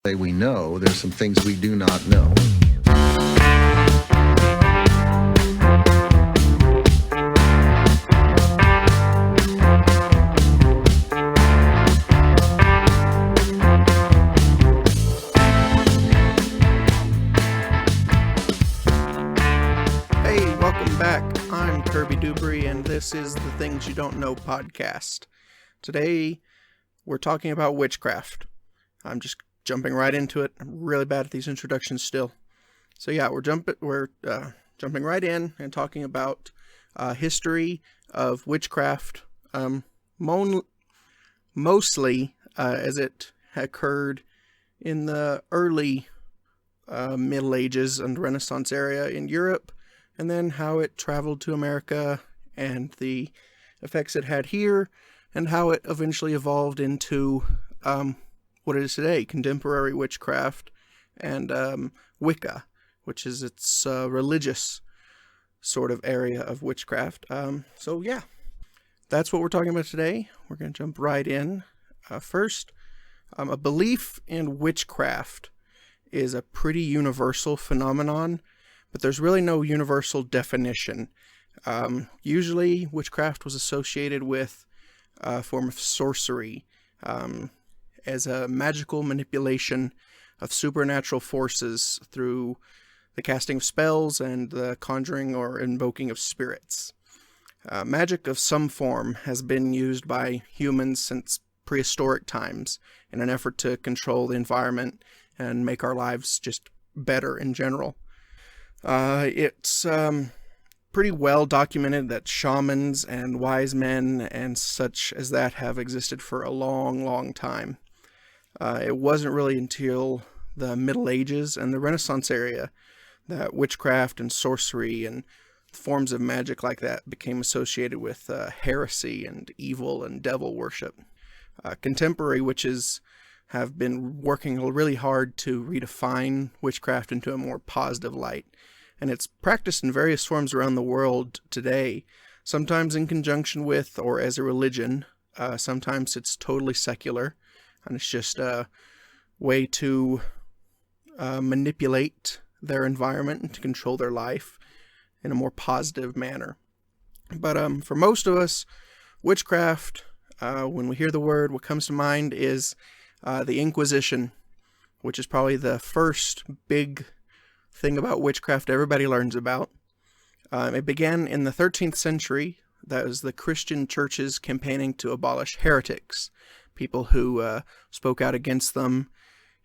We know there's some things we do not know. Hey, welcome back. I'm Kirby Dubry, and this is the Things You Don't Know podcast. Today, we're talking about witchcraft. I'm just jumping right into it. I'm really bad at these introductions still. So yeah, we're jumping right in and talking about history of witchcraft, mostly as it occurred in the early Middle Ages and Renaissance area in Europe, and then how it traveled to America and the effects it had here, and how it eventually evolved into what it is today, contemporary witchcraft, and Wicca, which is its religious sort of area of witchcraft. So yeah, that's what we're talking about today. We're going to jump right in. First, a belief in witchcraft is a pretty universal phenomenon, but there's really no universal definition. Usually, witchcraft was associated with a form of sorcery, as a magical manipulation of supernatural forces through the casting of spells and the conjuring or invoking of spirits. Magic of some form has been used by humans since prehistoric times in an effort to control the environment and make our lives just better in general. It's pretty well documented that shamans and wise men and such as that have existed for a long, long time. It wasn't really until the Middle Ages and the Renaissance area that witchcraft and sorcery and forms of magic like that became associated with heresy and evil and devil worship. Contemporary witches have been working really hard to redefine witchcraft into a more positive light, and it's practiced in various forms around the world today, sometimes in conjunction with or as a religion. Sometimes it's totally secular, and it's just a way to manipulate their environment and to control their life in a more positive manner. But for most of us, witchcraft, when we hear the word, what comes to mind is the Inquisition, which is probably the first big thing about witchcraft everybody learns about. It began in the 13th century. That was the Christian churches campaigning to abolish heretics, people who spoke out against them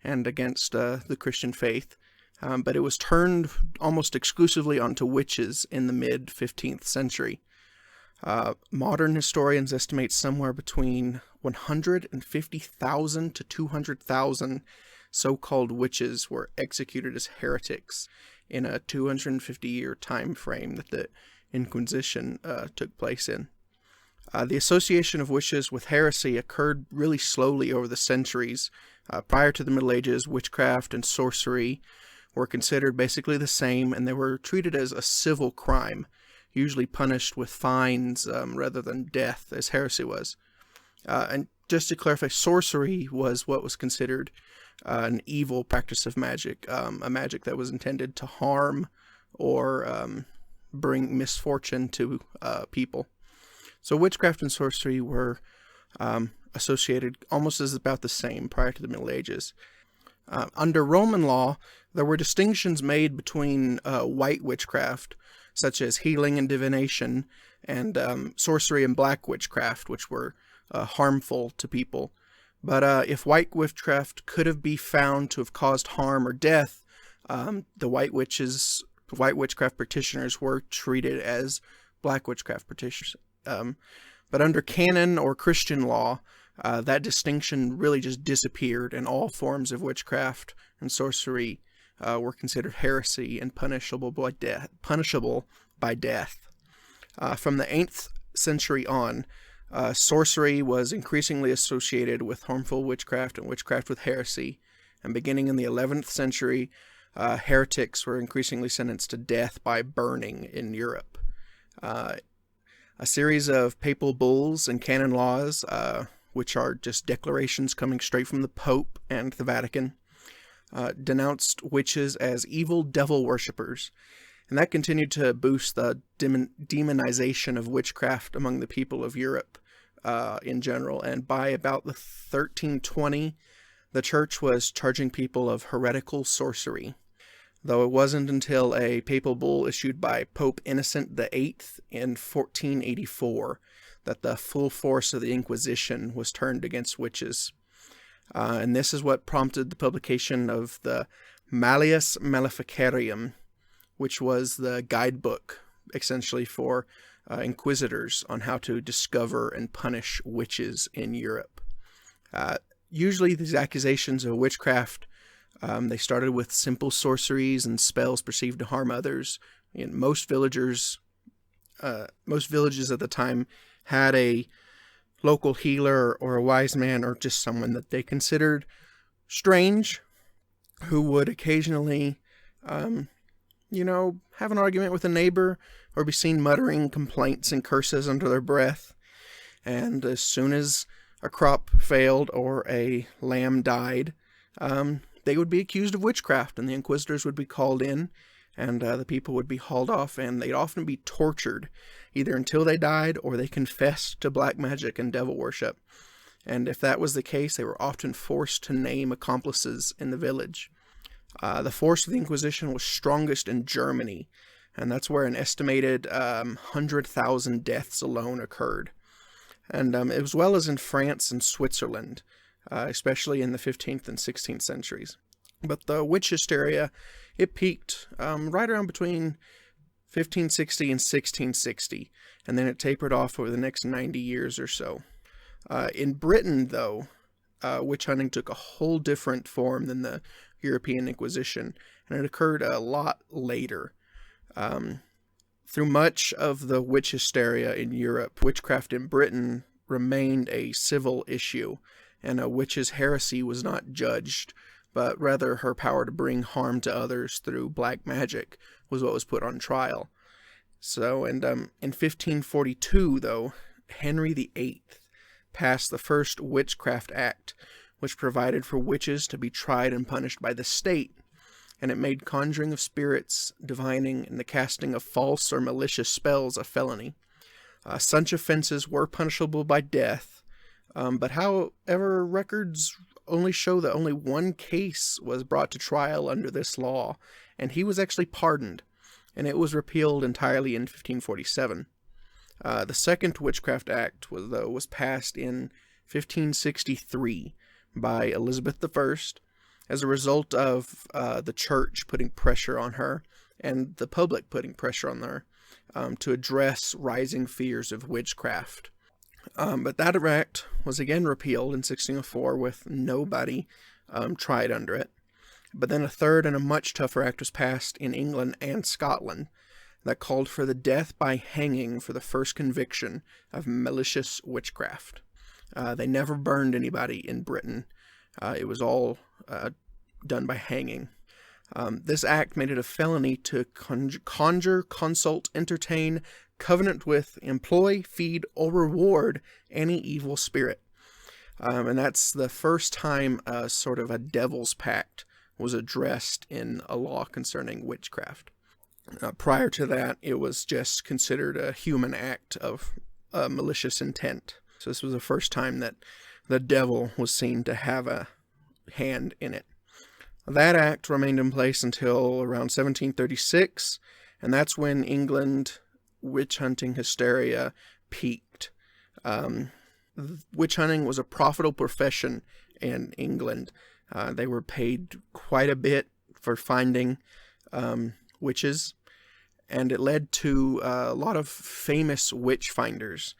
and against the Christian faith. But it was turned almost exclusively onto witches in the mid-15th century. Modern historians estimate somewhere between 150,000 to 200,000 so-called witches were executed as heretics in a 250-year time frame that the Inquisition took place in. The association of witches with heresy occurred really slowly over the centuries. Prior to the Middle Ages, witchcraft and sorcery were considered basically the same, and they were treated as a civil crime, usually punished with fines rather than death, as heresy was. And just to clarify, sorcery was what was considered an evil practice of magic, a magic that was intended to harm or bring misfortune to people. So witchcraft and sorcery were associated almost as about the same prior to the Middle Ages. Under Roman law, there were distinctions made between white witchcraft, such as healing and divination, and sorcery and black witchcraft, which were harmful to people. But if white witchcraft could have been found to have caused harm or death, the white witchcraft practitioners were treated as black witchcraft practitioners. But under canon or Christian law, that distinction really just disappeared, and all forms of witchcraft and sorcery were considered heresy and punishable by death. From the 8th century on, sorcery was increasingly associated with harmful witchcraft and witchcraft with heresy, and beginning in the 11th century, heretics were increasingly sentenced to death by burning in Europe. A series of papal bulls and canon laws, which are just declarations coming straight from the Pope and the Vatican, denounced witches as evil devil worshippers. And that continued to boost the demonization of witchcraft among the people of Europe in general. And by about the 1320, the church was charging people of heretical sorcery. Though it wasn't until a papal bull issued by Pope Innocent VIII in 1484 that the full force of the Inquisition was turned against witches. And this is what prompted the publication of the Malleus Maleficarium, which was the guidebook, essentially, for inquisitors on how to discover and punish witches in Europe. Usually these accusations of witchcraft, they started with simple sorceries and spells perceived to harm others. And most villages at the time had a local healer or a wise man or just someone that they considered strange, who would occasionally, have an argument with a neighbor or be seen muttering complaints and curses under their breath. And as soon as a crop failed or a lamb died, they would be accused of witchcraft, and the inquisitors would be called in, and the people would be hauled off, and they'd often be tortured, either until they died or they confessed to black magic and devil worship. And if that was the case, they were often forced to name accomplices in the village. The force of the Inquisition was strongest in Germany, and that's where an estimated 100,000 deaths alone occurred. And as well as in France and Switzerland, especially in the 15th and 16th centuries. But the witch hysteria, it peaked right around between 1560 and 1660, and then it tapered off over the next 90 years or so. In Britain, though, witch hunting took a whole different form than the European Inquisition, and it occurred a lot later. Through much of the witch hysteria in Europe, witchcraft in Britain remained a civil issue, and a witch's heresy was not judged, but rather her power to bring harm to others through black magic was what was put on trial. So, and in 1542, though, Henry VIII passed the first Witchcraft Act, which provided for witches to be tried and punished by the state, and it made conjuring of spirits, divining, and the casting of false or malicious spells a felony. Such offenses were punishable by death, but however, records only show that only one case was brought to trial under this law, and he was actually pardoned, and it was repealed entirely in 1547. The second Witchcraft Act was passed in 1563 by Elizabeth I as a result of the church putting pressure on her and the public putting pressure on her to address rising fears of witchcraft. But that act was again repealed in 1604 with nobody tried under it. But then a third and a much tougher act was passed in England and Scotland that called for the death by hanging for the first conviction of malicious witchcraft. They never burned anybody in Britain. It was all done by hanging. This act made it a felony to conjure, consult, entertain, covenant with, employ, feed, or reward any evil spirit. And that's the first time sort of a devil's pact was addressed in a law concerning witchcraft. Prior to that, it was just considered a human act of malicious intent. So this was the first time that the devil was seen to have a hand in it. That act remained in place until around 1736, and that's when England witch hunting hysteria peaked. Witch hunting was a profitable profession in England. They were paid quite a bit for finding witches, and it led to a lot of famous witch finders,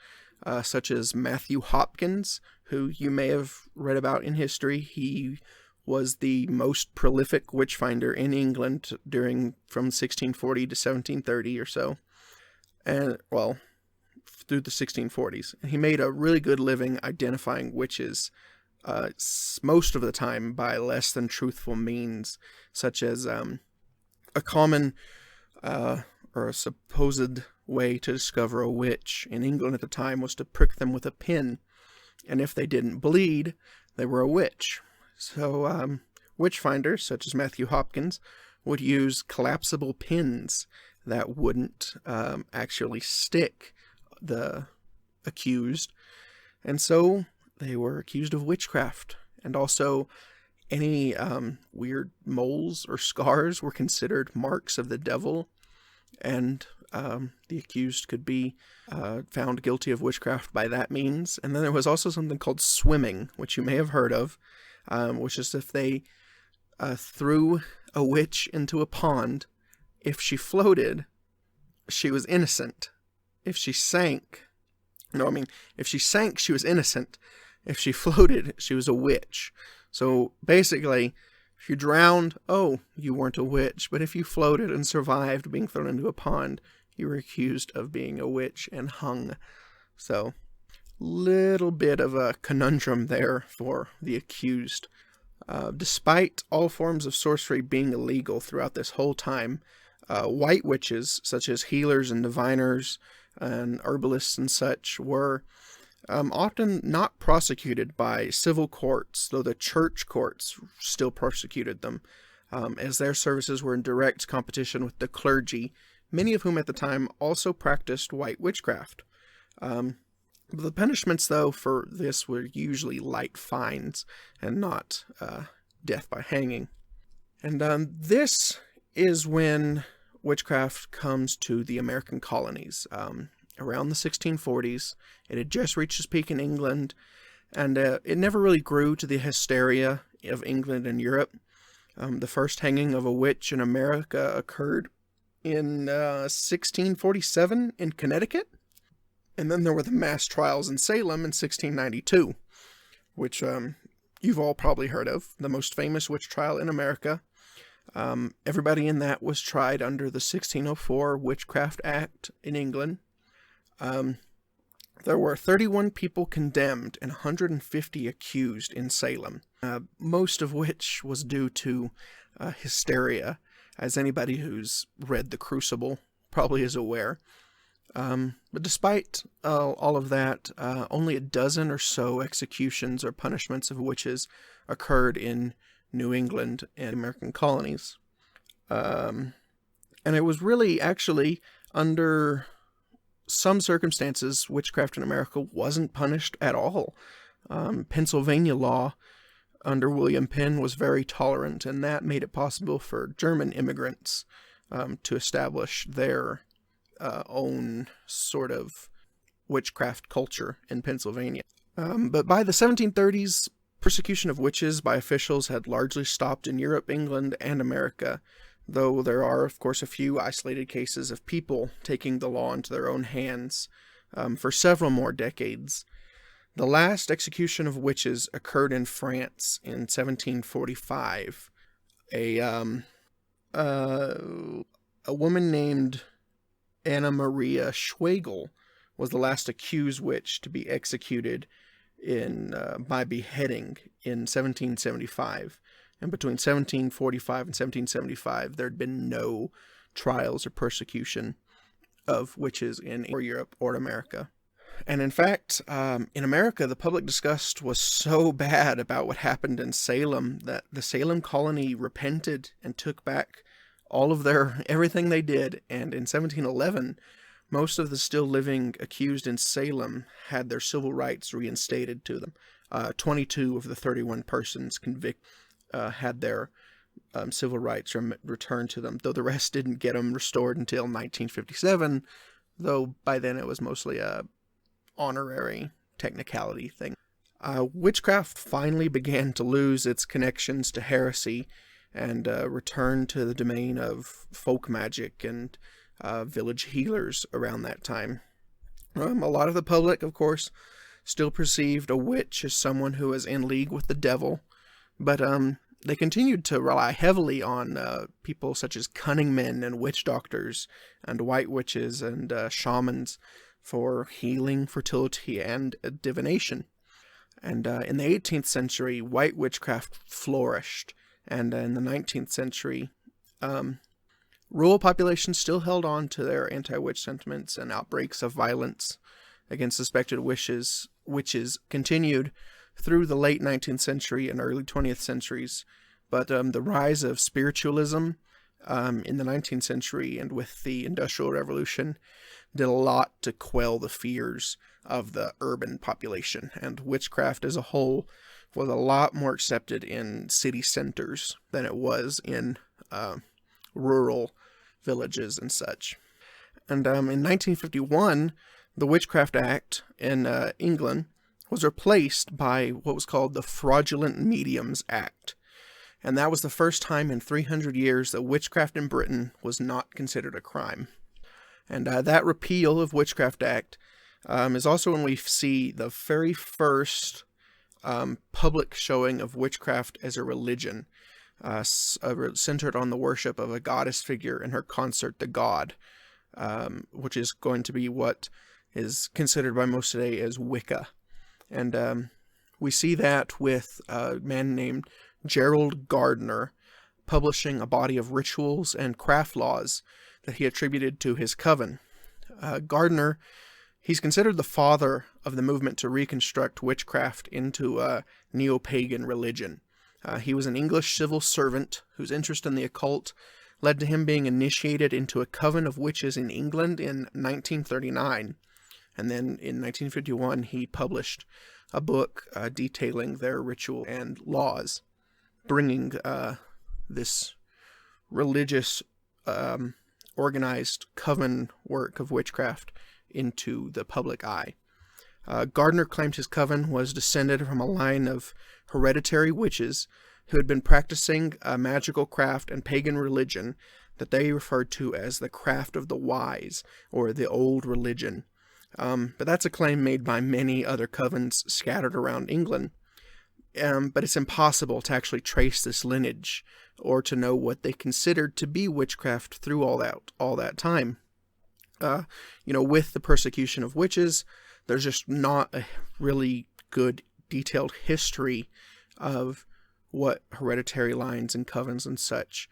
such as Matthew Hopkins, who you may have read about in history. He was the most prolific witch finder in England from 1640 to 1730 or so, and through the 1640s. He made a really good living identifying witches, most of the time by less than truthful means, such as a common or a supposed way to discover a witch in England at the time was to prick them with a pin, and if they didn't bleed, they were a witch. So Witchfinders, such as Matthew Hopkins, would use collapsible pins that wouldn't actually stick the accused, and so they were accused of witchcraft. And also, any weird moles or scars were considered marks of the devil, and the accused could be found guilty of witchcraft by that means. And then there was also something called swimming, which you may have heard of, which is if they threw a witch into a pond, if she floated, she was innocent. If she sank, she was innocent. If she floated, she was a witch. So basically, if you drowned, you weren't a witch. But if you floated and survived being thrown into a pond, you were accused of being a witch and hung. So, little bit of a conundrum there for the accused. Despite all forms of sorcery being illegal throughout this whole time, white witches, such as healers and diviners and herbalists and such, were often not prosecuted by civil courts, though the church courts still persecuted them, as their services were in direct competition with the clergy, many of whom at the time also practiced white witchcraft. The punishments, though, for this were usually light fines and not death by hanging. And this is when witchcraft comes to the American colonies. Around the 1640s, it had just reached its peak in England, and it never really grew to the hysteria of England and Europe. The first hanging of a witch in America occurred in 1647 in Connecticut. And then there were the mass trials in Salem in 1692, which you've all probably heard of, the most famous witch trial in America. Everybody in that was tried under the 1604 Witchcraft Act in England. There were 31 people condemned and 150 accused in Salem, most of which was due to hysteria, as anybody who's read The Crucible probably is aware. But despite all of that, only a dozen or so executions or punishments of witches occurred in New England and American colonies. And it was really actually under some circumstances, witchcraft in America wasn't punished at all. Pennsylvania law under William Penn was very tolerant, and that made it possible for German immigrants to establish their own sort of witchcraft culture in Pennsylvania. But by the 1730s, persecution of witches by officials had largely stopped in Europe, England, and America, though there are, of course, a few isolated cases of people taking the law into their own hands for several more decades. The last execution of witches occurred in France in 1745. A woman named Anna Maria Schwegel was the last accused witch to be executed by beheading in 1775. And between 1745 and 1775, there had been no trials or persecution of witches in Europe or America. And in fact, in America, the public disgust was so bad about what happened in Salem that the Salem colony repented and took back all of everything they did. And in 1711, most of the still living accused in Salem had their civil rights reinstated to them. 22 of the 31 persons convicted had their civil rights returned to them, though the rest didn't get them restored until 1957, though by then it was mostly a honorary technicality thing. Witchcraft finally began to lose its connections to heresy and return to the domain of folk magic and village healers around that time. A lot of the public, of course, still perceived a witch as someone who was in league with the devil, but they continued to rely heavily on people such as cunning men and witch doctors and white witches and shamans for healing, fertility, and divination. And in the 18th century, white witchcraft flourished, and in the 19th century, rural populations still held on to their anti-witch sentiments, and outbreaks of violence against suspected witches continued through the late 19th century and early 20th centuries, But the rise of spiritualism in the 19th century and with the Industrial Revolution did a lot to quell the fears of the urban population, and witchcraft as a whole was a lot more accepted in city centers than it was in rural villages and such. And in 1951, the Witchcraft Act in England was replaced by what was called the Fraudulent Mediums Act. And that was the first time in 300 years that witchcraft in Britain was not considered a crime. And that repeal of Witchcraft Act is also when we see the very first public showing of witchcraft as a religion, centered on the worship of a goddess figure and her consort, the god, which is going to be what is considered by most today as Wicca. And we see that with a man named Gerald Gardner publishing a body of rituals and craft laws that he attributed to his coven. Gardner, he's considered the father of the movement to reconstruct witchcraft into a neo-pagan religion. He was an English civil servant whose interest in the occult led to him being initiated into a coven of witches in England in 1939. And then in 1951, he published a book detailing their ritual and laws, bringing this religious, organized coven work of witchcraft into the public eye. Gardner claimed his coven was descended from a line of hereditary witches who had been practicing a magical craft and pagan religion that they referred to as the craft of the wise, or the old religion. But that's a claim made by many other covens scattered around England. But it's impossible to actually trace this lineage or to know what they considered to be witchcraft through all that time. With the persecution of witches, there's just not a really good detailed history of what hereditary lines and covens and such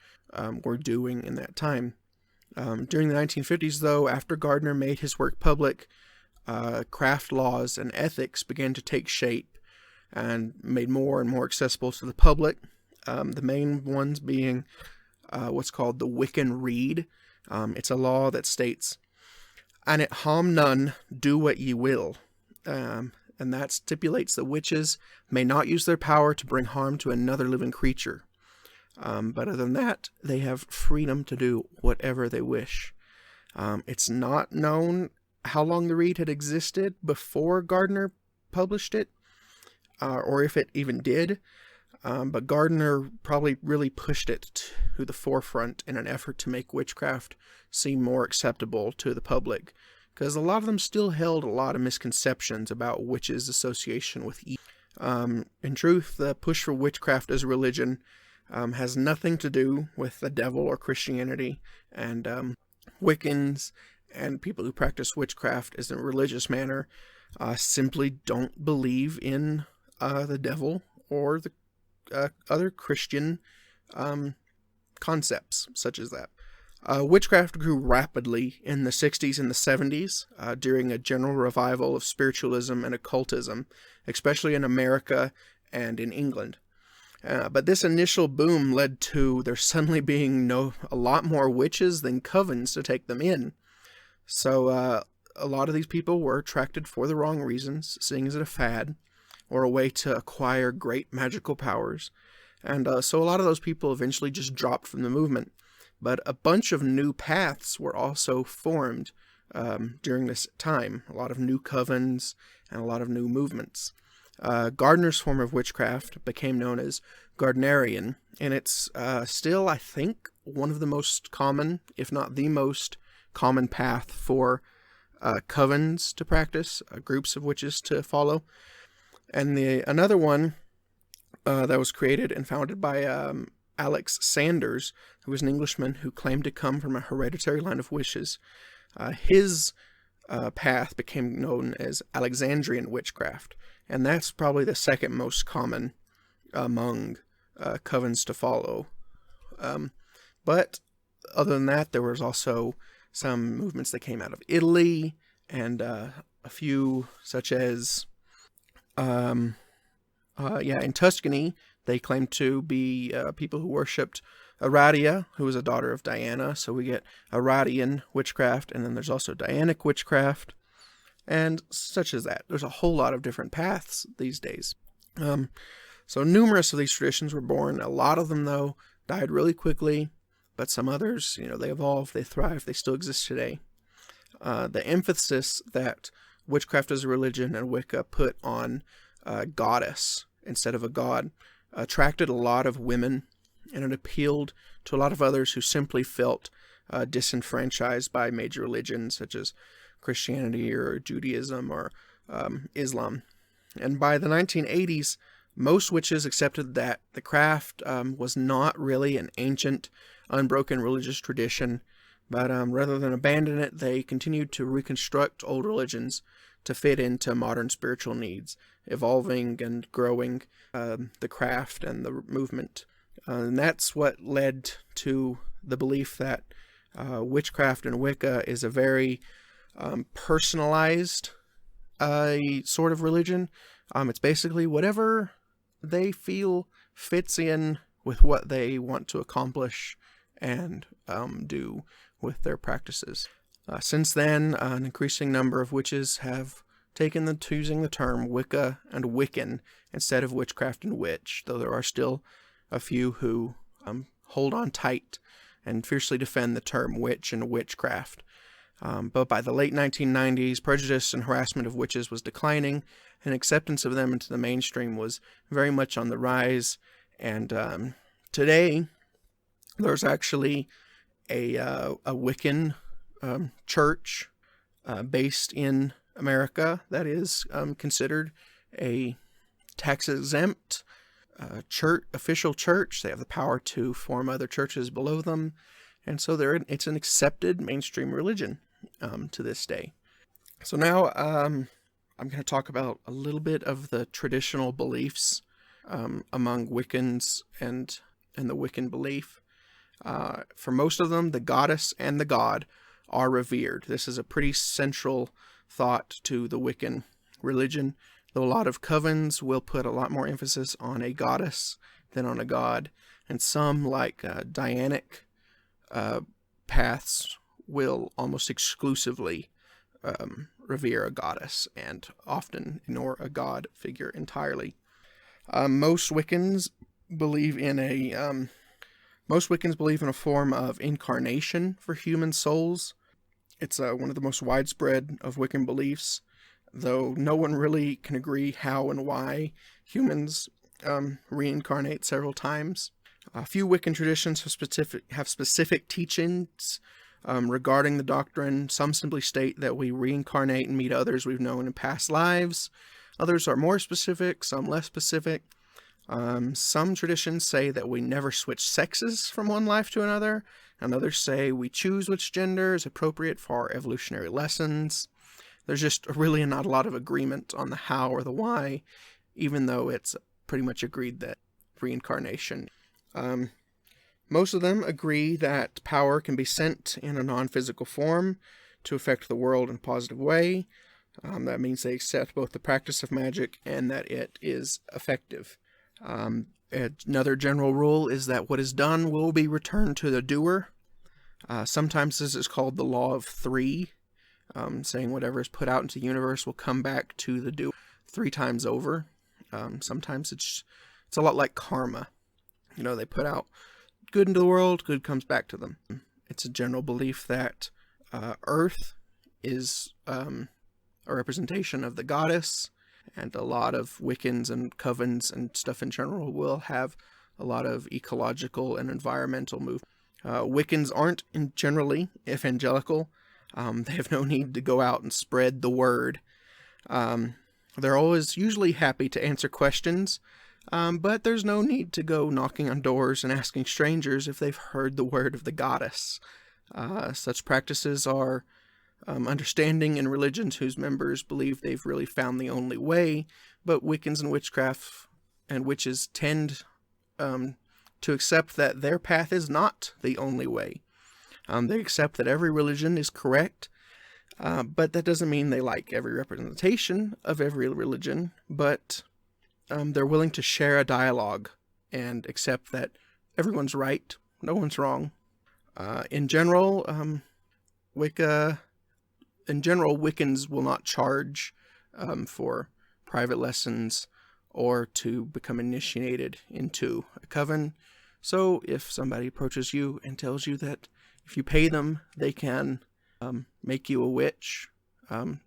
were doing in that time. During the 1950s, though, after Gardner made his work public, craft laws and ethics began to take shape and made more and more accessible to the public. The main ones being what's called the Wiccan Rede. It's a law that states, "An it harm none, do what ye will." And that stipulates that witches may not use their power to bring harm to another living creature. But other than that, they have freedom to do whatever they wish. It's not known how long the Rede had existed before Gardner published it, or if it even did. But Gardner probably really pushed it to the forefront in an effort to make witchcraft seem more acceptable to the public, because a lot of them still held a lot of misconceptions about witches' association with evil. In truth, the push for witchcraft as a religion has nothing to do with the devil or Christianity, and Wiccans and people who practice witchcraft as a religious manner simply don't believe in the devil or the other Christian concepts such as that. Witchcraft grew rapidly in the 60s and the 70s during a general revival of spiritualism and occultism, especially in America and in England. But this initial boom led to there suddenly being a lot more witches than covens to take them in. So a lot of these people were attracted for the wrong reasons, seeing as a fad or a way to acquire great magical powers. And so a lot of those people eventually just dropped from the movement. But a bunch of new paths were also formed during this time. A lot of new covens and a lot of new movements. Gardner's form of witchcraft became known as Gardnerian, and it's still, I think, one of the most common, if not the most common path for covens to practice, groups of witches to follow. And another one that was created and founded by Alex Sanders, who was an Englishman who claimed to come from a hereditary line of witches. His path became known as Alexandrian witchcraft, and that's probably the second most common among covens to follow. But other than that, there was also some movements that came out of Italy, and a few such as, in Tuscany, They claim to be people who worshipped Aradia, who was a daughter of Diana. So we get Aradian witchcraft, and then there's also Dianic witchcraft, and such as that. There's a whole lot of different paths these days. So numerous of these traditions were born. A lot of them, though, died really quickly, but some others, they evolved, they thrived, they still exist today. The emphasis that witchcraft as a religion and Wicca put on a goddess instead of a god attracted a lot of women, and it appealed to a lot of others who simply felt disenfranchised by major religions such as Christianity or Judaism or Islam. And by the 1980s, most witches accepted that the craft was not really an ancient, unbroken religious tradition, but rather than abandon it, they continued to reconstruct old religions to fit into modern spiritual needs, evolving and growing the craft and the movement. And that's what led to the belief that witchcraft and Wicca is a very personalized sort of religion. It's basically whatever they feel fits in with what they want to accomplish and do with their practices. Since then, an increasing number of witches have taken to using the term Wicca and Wiccan instead of witchcraft and witch, though there are still a few who hold on tight and fiercely defend the term witch and witchcraft. But by the late 1990s, prejudice and harassment of witches was declining, and acceptance of them into the mainstream was very much on the rise. And today, there's actually a Wiccan church based in America that is considered a tax-exempt official church. They have the power to form other churches below them, and so it's an accepted mainstream religion to this day. So now I'm going to talk about a little bit of the traditional beliefs among Wiccans and the Wiccan belief. For most of them, the goddess and the god are revered. This is a pretty central thought to the Wiccan religion, though a lot of covens will put a lot more emphasis on a goddess than on a god, and some, like Dianic paths, will almost exclusively revere a goddess and often ignore a god figure entirely. Most Wiccans believe in a form of incarnation for human souls. It's one of the most widespread of Wiccan beliefs, though no one really can agree how and why humans reincarnate several times. A few Wiccan traditions have specific teachings regarding the doctrine. Some simply state that we reincarnate and meet others we've known in past lives. Others are more specific, some less specific. Some traditions say that we never switch sexes from one life to another, and others say we choose which gender is appropriate for our evolutionary lessons. There's just really not a lot of agreement on the how or the why, even though it's pretty much agreed that reincarnation. Most of them agree that power can be sent in a non-physical form to affect the world in a positive way. That means they accept both the practice of magic and that it is effective. Another general rule is that what is done will be returned to the doer. Sometimes this is called the law of three, saying whatever is put out into the universe will come back to the doer 3 times over. Sometimes it's a lot like karma. They put out good into the world, good comes back to them. It's a general belief that Earth is a representation of the goddess, and a lot of Wiccans and covens and stuff in general will have a lot of ecological and environmental movement. Wiccans aren't generally evangelical. They have no need to go out and spread the word. They're always usually happy to answer questions, but there's no need to go knocking on doors and asking strangers if they've heard the word of the goddess. Such practices are understanding in religions whose members believe they've really found the only way, but Wiccans and witchcraft and witches tend to accept that their path is not the only way. They accept that every religion is correct, but that doesn't mean they like every representation of every religion, but they're willing to share a dialogue and accept that everyone's right, no one's wrong. In general, Wiccans will not charge for private lessons or to become initiated into a coven. So if somebody approaches you and tells you that if you pay them, they can make you a witch,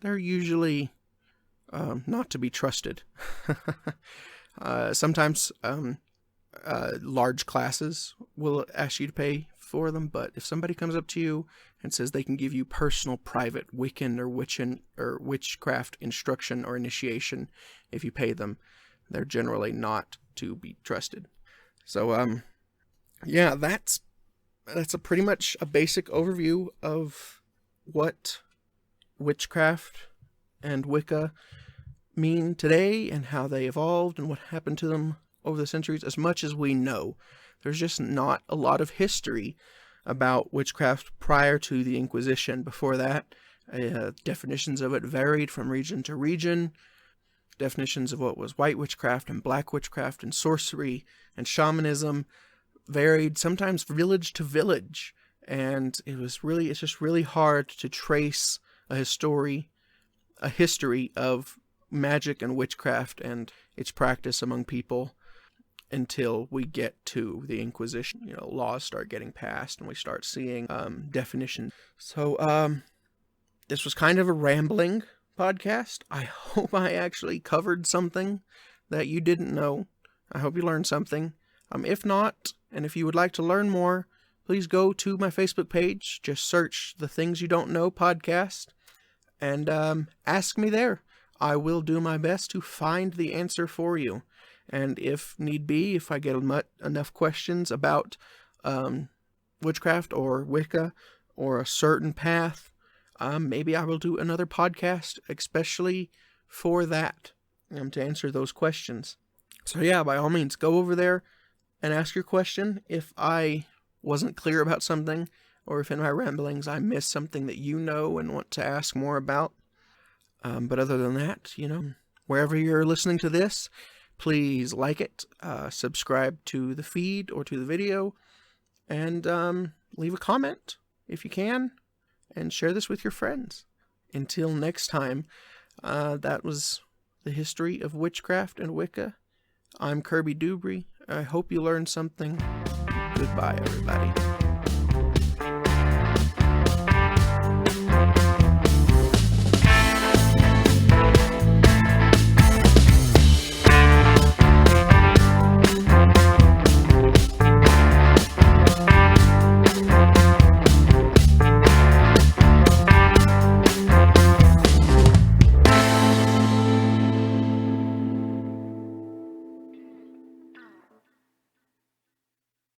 they're usually not to be trusted. Sometimes large classes will ask you to pay for them, but if somebody comes up to you and says they can give you personal, private Wiccan or witchcraft instruction or initiation if you pay them, they're generally not to be trusted. So, yeah, that's pretty much a basic overview of what witchcraft and Wicca mean today and how they evolved and what happened to them over the centuries. As much as we know, there's just not a lot of history about witchcraft prior to the Inquisition. Before that, definitions of it varied from region to region. Definitions of what was white witchcraft and black witchcraft and sorcery and shamanism varied, sometimes village to village. And it's just really hard to trace a history of magic and witchcraft and its practice among people until we get to the Inquisition. Laws start getting passed and we start seeing definitions. So this was kind of a rambling podcast. I hope I actually covered something that you didn't know. I hope you learned something. If not, and if you would like to learn more, please go to my Facebook page. Just search the Things You Don't Know podcast and ask me there. I will do my best to find the answer for you. And if need be, if I get enough questions about witchcraft or Wicca or a certain path, maybe I will do another podcast especially for that, to answer those questions. So yeah, by all means, go over there and ask your question. If I wasn't clear about something, or if in my ramblings I missed something that you know and want to ask more about. But other than that, wherever you're listening to this, please like it, subscribe to the feed or to the video, and leave a comment if you can, and share this with your friends. Until next time, that was the history of witchcraft and Wicca. I'm Kirby Dubry. I hope you learned something. Goodbye, everybody.